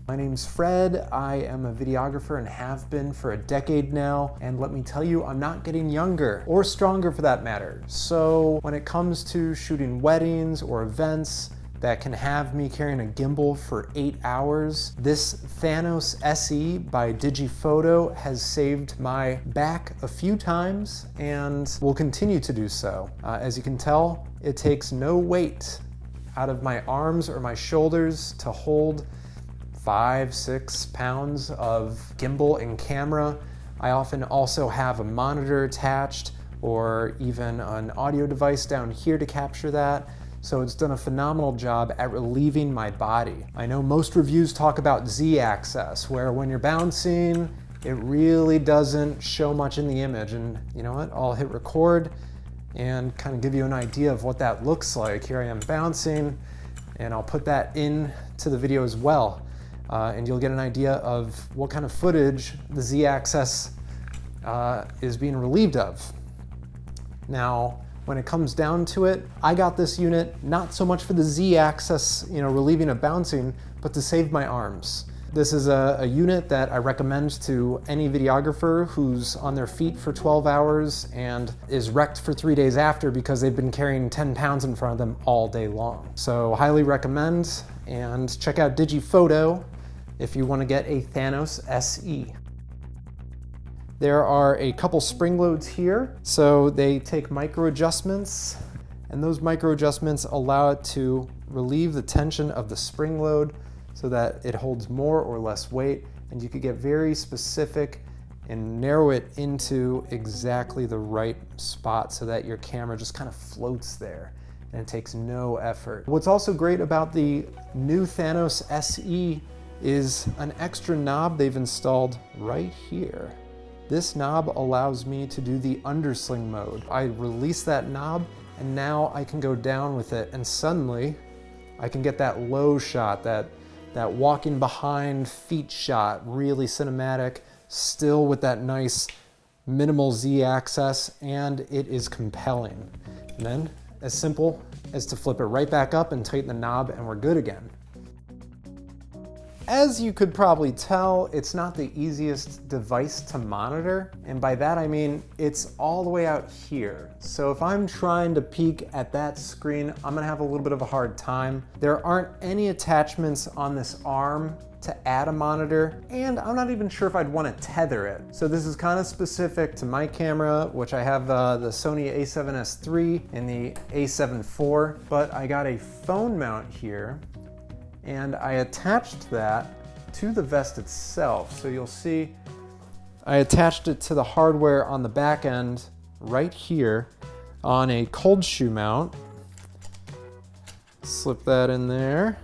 My name's Fred. I am a videographer and have been for a decade now. And let me tell you, I'm not getting younger or stronger for that matter. So when it comes to shooting weddings or events that can have me carrying a gimbal for 8 hours, this THANOS SE by DigitalFoto has saved my back a few times and will continue to do so. As you can tell, it takes no weight out of my arms or my shoulders to hold 5-6 pounds of gimbal and camera. I often also have a monitor attached or even an audio device down here to capture that. So it's done a phenomenal job at relieving my body. I know most reviews talk about Z-axis, where when you're bouncing, it really doesn't show much in the image. And you know what? I'll hit record and kind of give you an idea of what that looks like. Here I am bouncing, and I'll put that into the video as well. And you'll get an idea of what kind of footage the Z-axis is being relieved of. Now, when it comes down to it, I got this unit not so much for the Z-axis, relieving of bouncing, but to save my arms. This is a unit that I recommend to any videographer who's on their feet for 12 hours and is wrecked for 3 days after because they've been carrying 10 pounds in front of them all day long. So highly recommend, and check out DigitalFoto if you want to get a THANOS SE. There are a couple spring loads here, so they take micro adjustments, and those micro adjustments allow it to relieve the tension of the spring load so that it holds more or less weight, and you could get very specific and narrow it into exactly the right spot so that your camera just kind of floats there and it takes no effort. What's also great about the new THANOS SE is an extra knob they've installed right here. This knob allows me to do the under-sling mode. I release that knob and now I can go down with it, and suddenly I can get that low shot, that walking behind feet shot, really cinematic, still with that nice minimal Z-axis, and it is compelling. And then, as simple as to flip it right back up and tighten the knob, and we're good again. As you could probably tell, it's not the easiest device to monitor, and by that I mean it's all the way out here. So if I'm trying to peek at that screen, I'm gonna have a little bit of a hard time. There aren't any attachments on this arm to add a monitor, and I'm not even sure if I'd want to tether it. So this is kind of specific to my camera, which I have the Sony a7S III and the a7 IV, but I got a phone mount here, and I attached that to the vest itself. So you'll see I attached it to the hardware on the back end right here on a cold shoe mount. Slip that in there.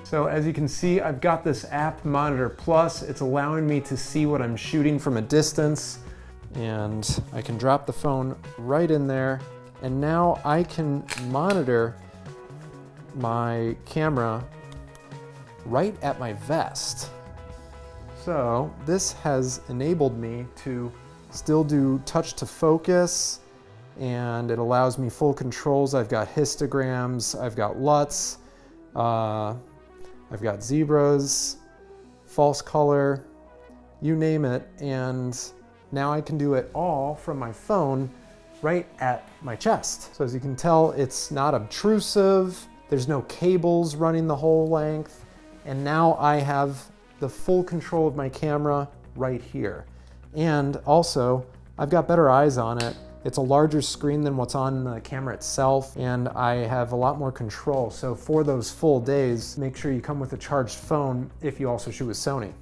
So as you can see, I've got this app Monitor Plus. It's allowing me to see what I'm shooting from a distance, and I can drop the phone right in there, and now I can monitor my camera right at my vest. So this has enabled me to still do touch to focus, and it allows me full controls. I've got histograms, I've got LUTs, I've got zebras, false color, you name it, and now I can do it all from my phone right at my chest. So as you can tell, it's not obtrusive, there's no cables running the whole length, and now I have the full control of my camera right here. And also, I've got better eyes on it. It's a larger screen than what's on the camera itself, and I have a lot more control. So for those full days, make sure you come with a charged phone if you also shoot with Sony.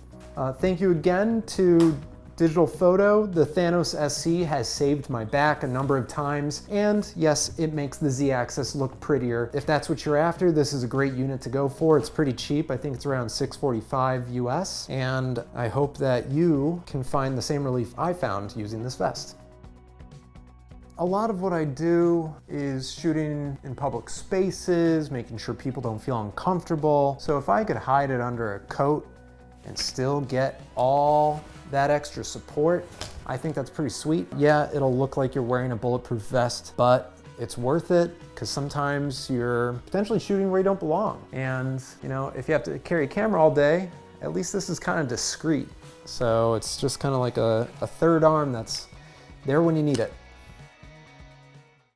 Thank you again to DigitalFoto. The THANOS SE has saved my back a number of times, and yes, it makes the Z-axis look prettier. If that's what you're after, this is a great unit to go for. It's pretty cheap. I think it's around $645 US, and I hope that you can find the same relief I found using this vest. A lot of what I do is shooting in public spaces, making sure people don't feel uncomfortable. So if I could hide it under a coat and still get all that extra support, I think that's pretty sweet. Yeah, it'll look like you're wearing a bulletproof vest, but it's worth it because sometimes you're potentially shooting where you don't belong. And if you have to carry a camera all day, at least this is kind of discreet. So it's just kind of like a third arm that's there when you need it.